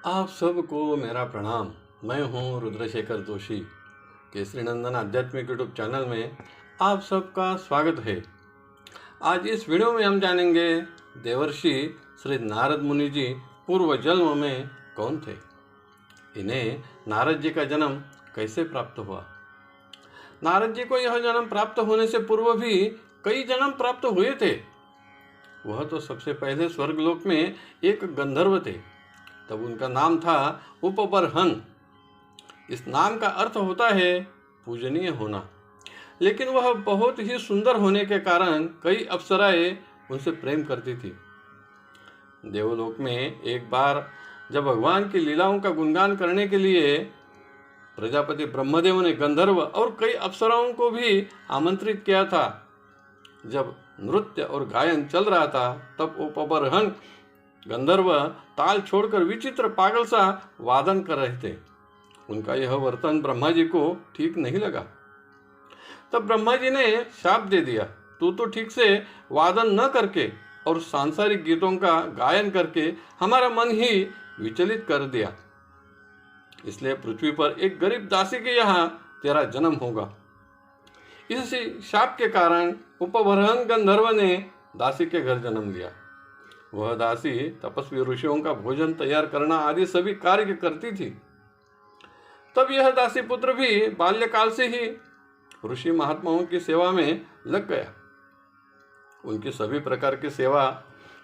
आप सबको मेरा प्रणाम। मैं हूं रुद्रशेखर जोशी। केसरी नंदन आध्यात्मिक यूट्यूब चैनल में आप सबका स्वागत है। आज इस वीडियो में हम जानेंगे देवर्षि श्री नारद मुनि जी पूर्व जन्म में कौन थे। इन्हें नारद जी का जन्म कैसे प्राप्त हुआ। नारद जी को यह जन्म प्राप्त होने से पूर्व भी कई जन्म प्राप्त हुए थे। वह तो सबसे पहले स्वर्गलोक में एक गंधर्व थे। तब उनका नाम था उपबरहन। इस नाम का अर्थ होता है पूजनीय होना। लेकिन वह बहुत ही सुंदर होने के कारण कई अप्सराएं उनसे प्रेम करती थी। देवलोक में एक बार जब भगवान की लीलाओं का गुणगान करने के लिए प्रजापति ब्रह्मदेव ने गंधर्व और कई अप्सराओं को भी आमंत्रित किया था। जब नृत्य और गायन चल रहा था तब उपबरहन गंधर्व ताल छोड़कर विचित्र पागल सा वादन कर रहे थे। उनका यह वर्तन ब्रह्मा जी को ठीक नहीं लगा। तब ब्रह्मा जी ने शाप दे दिया, तू तो ठीक से वादन न करके और सांसारिक गीतों का गायन करके हमारा मन ही विचलित कर दिया। इसलिए पृथ्वी पर एक गरीब दासी के यहाँ तेरा जन्म होगा। इसी शाप के कारण उपबरहन गंधर्व ने दासी के घर जन्म लिया। वह दासी तपस्वी ऋषियों का भोजन तैयार करना आदि सभी कार्य करती थी। तब यह दासी पुत्र भी बाल्यकाल से ही ऋषि महात्माओं की सेवा में लग गया। उनकी सभी प्रकार की सेवा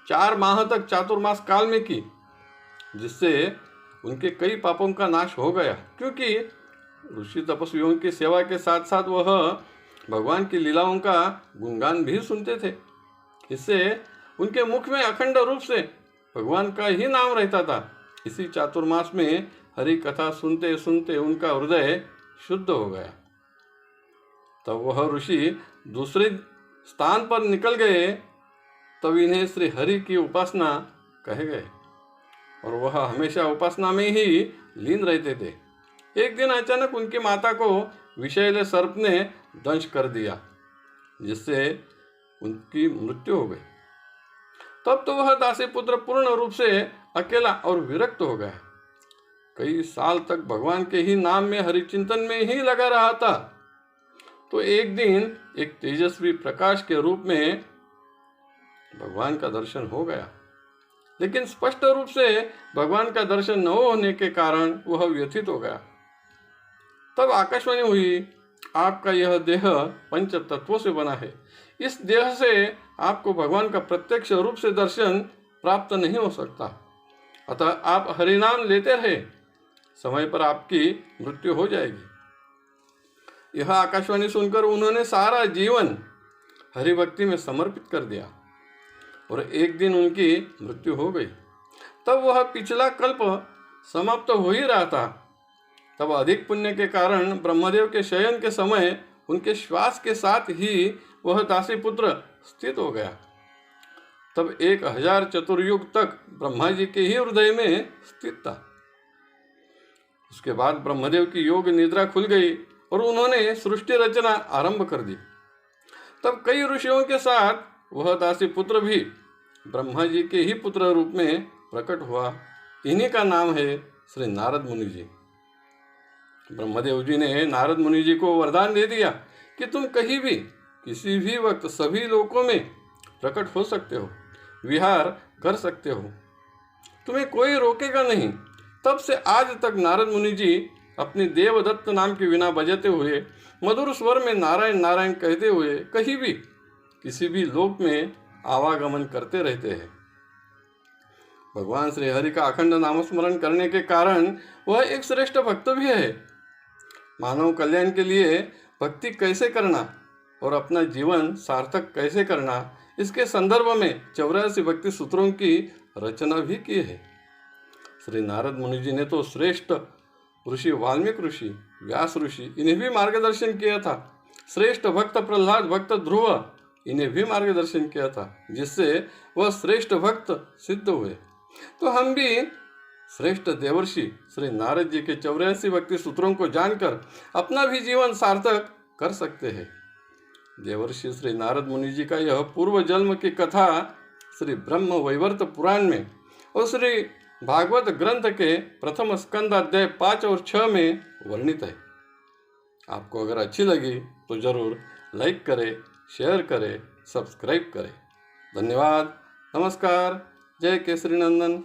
4 माह तक चातुर्मास काल में की, जिससे उनके कई पापों का नाश हो गया। क्योंकि ऋषि तपस्वियों की सेवा के साथ साथ वह भगवान की लीलाओं का गुणगान भी सुनते थे। इससे उनके मुख में अखंड रूप से भगवान का ही नाम रहता था। इसी चातुर्मास में हरि कथा सुनते सुनते उनका हृदय शुद्ध हो गया। तब वह ऋषि दूसरे स्थान पर निकल गए। तब इन्हें श्री हरि की उपासना कहे गए और वह हमेशा उपासना में ही लीन रहते थे। एक दिन अचानक उनकी माता को विषैले सर्प ने दंश कर दिया, जिससे उनकी मृत्यु हो गई। तब तो वह दासी पुत्र पूर्ण रूप से अकेला और विरक्त हो गया। कई साल तक भगवान के ही नाम में हरिचिंतन में ही लगा रहा था। तो एक दिन एक तेजस्वी प्रकाश के रूप में भगवान का दर्शन हो गया। लेकिन स्पष्ट रूप से भगवान का दर्शन न होने के कारण वह व्यथित हो गया। तब आकाशवाणी हुई, आपका यह देह पंच तत्वों से बना है। इस देह से आपको भगवान का प्रत्यक्ष रूप से दर्शन प्राप्त नहीं हो सकता। अतः आप हरिनाम लेते रहे, समय पर आपकी मृत्यु हो जाएगी। यह आकाशवाणी सुनकर उन्होंने सारा जीवन हरि भक्ति में समर्पित कर दिया और एक दिन उनकी मृत्यु हो गई। तब वह पिछला कल्प समाप्त हो ही रहा था। तब अधिक पुण्य के कारण ब्रह्मदेव के शयन के समय उनके श्वास के साथ ही वह दासी पुत्र स्थित हो गया। तब 1000 चतुर्युग तक ब्रह्मा जी के ही हृदय में स्थित था। उसके बाद ब्रह्मदेव की योग निद्रा खुल गई और उन्होंने सृष्टि रचना आरंभ कर दी। तब कई ऋषियों के साथ वह दासी पुत्र भी ब्रह्मा जी के ही पुत्र रूप में प्रकट हुआ। इन्हीं का नाम है श्री नारद मुनि जी। ब्रह्मदेव जी ने नारद मुनि जी को वरदान दे दिया कि तुम कहीं भी किसी भी वक्त सभी लोकों में प्रकट हो सकते हो, विहार कर सकते हो, तुम्हें कोई रोकेगा नहीं। तब से आज तक नारद मुनि जी अपनी देवदत्त नाम की वीणा बजाते हुए मधुर स्वर में नारायण नारायण कहते हुए कहीं भी किसी भी लोक में आवागमन करते रहते हैं। भगवान श्री हरि का अखंड नामस्मरण करने के कारण वह एक श्रेष्ठ भक्त भी है। मानव कल्याण के लिए भक्ति कैसे करना और अपना जीवन सार्थक कैसे करना, इसके संदर्भ में 84 भक्ति सूत्रों की रचना भी की है। श्री नारद मुनि जी ने तो श्रेष्ठ ऋषि वाल्मीकि ऋषि, व्यास ऋषि, इन्हें भी मार्गदर्शन किया था। श्रेष्ठ भक्त प्रहलाद, भक्त ध्रुव, इन्हें भी मार्गदर्शन किया था, जिससे वह श्रेष्ठ भक्त सिद्ध हुए। तो हम भी श्रेष्ठ देवर्षि श्री नारद जी के 84 भक्ति सूत्रों को जानकर अपना भी जीवन सार्थक कर सकते हैं। देवर्षि श्री नारद मुनि जी का यह पूर्व जन्म की कथा श्री ब्रह्म वैवर्त पुराण में और श्री भागवत ग्रंथ के प्रथम स्कंद अध्याय 5 और 6 में वर्णित है। आपको अगर अच्छी लगी तो ज़रूर लाइक करें, शेयर करें, सब्सक्राइब करें। धन्यवाद। नमस्कार। जय केसरी नंदन।